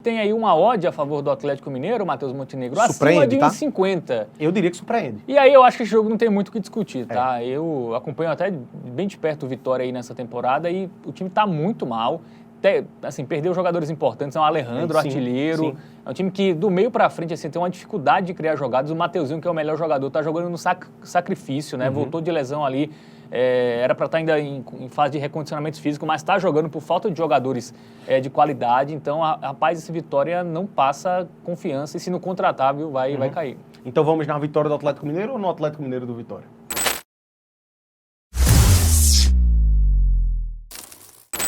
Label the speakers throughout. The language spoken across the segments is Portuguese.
Speaker 1: Tem aí uma odd a favor do Atlético Mineiro, Matheus Montenegro,
Speaker 2: Surpreende,
Speaker 1: acima de
Speaker 2: tá?
Speaker 1: 1,50.
Speaker 2: Eu diria que surpreende.
Speaker 1: E aí eu acho que esse jogo não tem muito o que discutir, tá? Eu acompanho até bem de perto o Vitória aí nessa temporada e o time tá muito mal. Assim, perdeu jogadores importantes, é o Alejandro, artilheiro.
Speaker 2: Sim.
Speaker 1: É um time que do meio pra frente assim, tem uma dificuldade de criar jogadas. O Mateuzinho, que é o melhor jogador, tá jogando no sacrifício, né? Voltou de lesão ali. Era para estar ainda em fase de recondicionamento físico, mas está jogando por falta de jogadores de qualidade. Então, rapaz, esse Vitória não passa confiança e se não contratar, viu, vai cair.
Speaker 2: Então vamos na vitória do Atlético Mineiro ou no Atlético Mineiro do Vitória?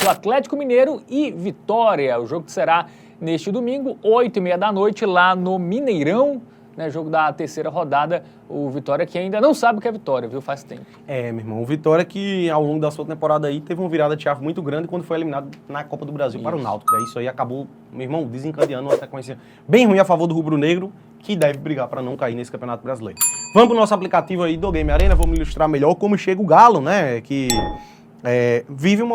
Speaker 1: O Atlético Mineiro e Vitória, o jogo que será neste domingo, 8h30 da noite, lá no Mineirão. Né, jogo da terceira rodada, o Vitória que ainda não sabe o que é Vitória, viu? Faz tempo.
Speaker 2: Meu irmão, o Vitória que ao longo da sua temporada aí teve uma virada de chave muito grande quando foi eliminado na Copa do Brasil para o Náutico. Isso aí acabou, meu irmão, desencadeando uma sequência bem ruim a favor do rubro-negro, que deve brigar para não cair nesse Campeonato Brasileiro. Vamos pro nosso aplicativo aí do Game Arena, vamos ilustrar melhor como chega o Galo, né, que... vivia um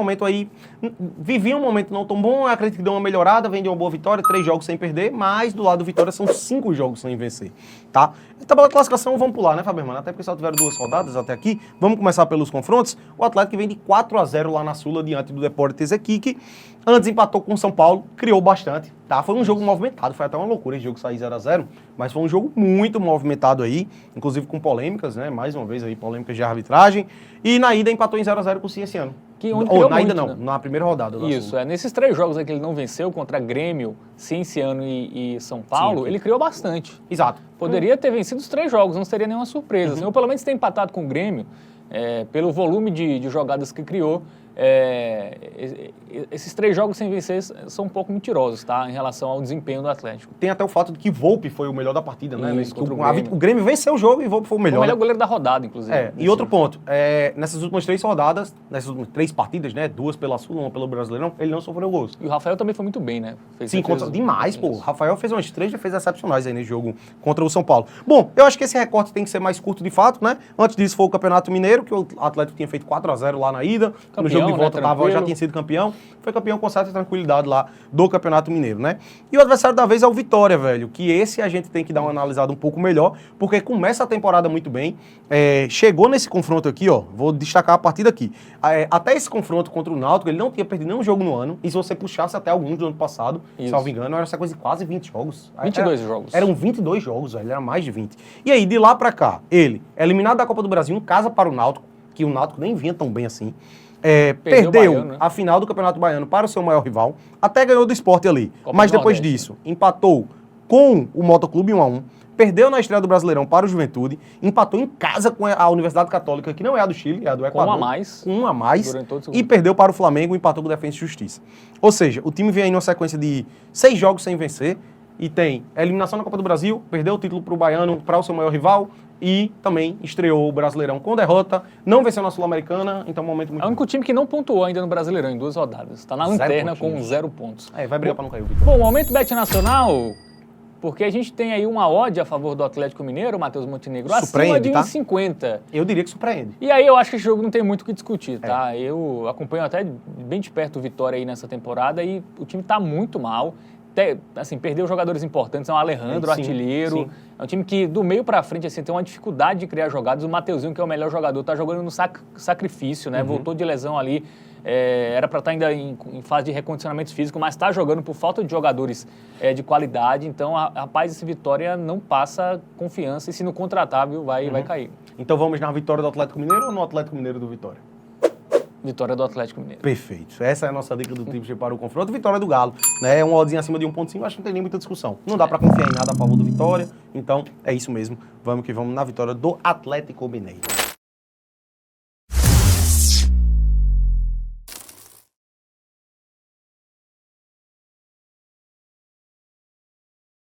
Speaker 2: momento não tão bom, acredito que deu uma melhorada, vem de uma boa vitória, 3 jogos sem perder, mas do lado do Vitória são 5 jogos sem vencer, tá? A tabela de classificação vamos pular, né, Faberman? Até porque só tiveram 2 rodadas até aqui. Vamos começar pelos confrontos. O Atlético vem de 4-0 lá na Sula, diante do Deportes Iquique. Antes empatou com o São Paulo, criou bastante, tá? Foi um jogo movimentado, foi até uma loucura esse jogo sair 0-0, mas foi um jogo muito movimentado aí, inclusive com polêmicas, né? Mais uma vez aí, polêmicas de arbitragem. E na ida empatou em 0-0 com o Cienciano. Na ida não, na primeira rodada.
Speaker 1: Isso, nesses 3 jogos aí que ele não venceu, contra Grêmio, Cienciano e São Paulo, ele criou bastante.
Speaker 2: Exato.
Speaker 1: Poderia ter vencido os 3 jogos, não seria nenhuma surpresa. Assim, ou pelo menos ter empatado com o Grêmio, pelo volume de jogadas que criou. Esses 3 jogos sem vencer são um pouco mentirosos, tá? Em relação ao desempenho do Atlético.
Speaker 2: Tem até o fato de que Volpe foi o melhor da partida, né?
Speaker 1: Isso,
Speaker 2: O Grêmio venceu o jogo e Volpe foi o melhor.
Speaker 1: Foi o melhor goleiro da rodada, inclusive.
Speaker 2: E outro ponto, nessas últimas 3 rodadas, nessas últimas 3 partidas, né? 2 pela Sul, 1 pelo Brasileirão, ele não sofreu gols.
Speaker 1: E o Rafael também foi muito bem, né?
Speaker 2: Demais, pô. O Rafael fez umas 3 defesas excepcionais aí nesse jogo contra o São Paulo. Bom, eu acho que esse recorte tem que ser mais curto de fato, né? Antes disso foi o Campeonato Mineiro, que o Atlético tinha feito 4-0 lá na ida.
Speaker 1: Campeão,
Speaker 2: no jogo de volta já tinha sido campeão. Foi campeão com certa tranquilidade lá do Campeonato Mineiro, né? E o adversário da vez é o Vitória, velho. Que esse a gente tem que dar uma analisada um pouco melhor, porque começa a temporada muito bem. Chegou nesse confronto aqui, ó. Vou destacar a partir daqui. Até esse confronto contra o Náutico, ele não tinha perdido nenhum jogo no ano. E se você puxasse até alguns do ano passado, salvo engano, era essa coisa de quase 20 jogos.
Speaker 1: 22 jogos.
Speaker 2: Eram 22 jogos, velho. Era mais de 20. E aí, de lá pra cá, ele, eliminado da Copa do Brasil, em casa para o Náutico, que o Náutico nem vinha tão bem assim. Perdeu Baiano, né? A final do Campeonato Baiano para o seu maior rival, até ganhou do Sport ali. Mas depois disso, empatou com o Motoclube 1-1, perdeu na estreia do Brasileirão para o Juventude, empatou em casa com a Universidade Católica, que não é a do Chile, é a do Equador.
Speaker 1: Com um a mais.
Speaker 2: E perdeu para o Flamengo, empatou com o Defensa e Justiça. Ou seja, o time vem aí numa sequência de 6 jogos sem vencer, e tem a eliminação na Copa do Brasil, perdeu o título para o Baiano, para o seu maior rival, e também estreou o Brasileirão com derrota, não venceu na Sul-Americana, então é um momento muito
Speaker 1: bom. É o único time que não pontuou ainda no Brasileirão em 2 rodadas. Está na lanterna com 0 pontos.
Speaker 2: Vai brigar para não cair o Vitória.
Speaker 1: Bom, momento Bet Nacional, porque a gente tem aí uma odd a favor do Atlético Mineiro, Matheus Montenegro, acima de 1,50.
Speaker 2: Eu diria que surpreende.
Speaker 1: E aí eu acho que esse jogo não tem muito o que discutir, tá? Eu acompanho até bem de perto o Vitória aí nessa temporada e o time está muito mal. Assim, perdeu jogadores importantes, é o Alejandro, artilheiro. Sim. É um time que do meio pra frente assim, tem uma dificuldade de criar jogadas. O Mateuzinho, que é o melhor jogador, tá jogando no sacrifício, né? Voltou de lesão ali. Era para estar ainda em fase de recondicionamento físico, mas está jogando por falta de jogadores de qualidade. Então, rapaz, esse Vitória não passa confiança e se não contratar, viu, vai cair.
Speaker 2: Então vamos na vitória do Atlético Mineiro ou no Atlético Mineiro do Vitória?
Speaker 1: Vitória do Atlético Mineiro.
Speaker 2: Perfeito. Essa é a nossa dica do Triplo para o confronto. Vitória do Galo. Né? Um oddzinho acima de 1,5, acho que não tem nem muita discussão. Não dá para confiar em nada a favor do Vitória. Então, é isso mesmo. Vamos que vamos na vitória do Atlético Mineiro.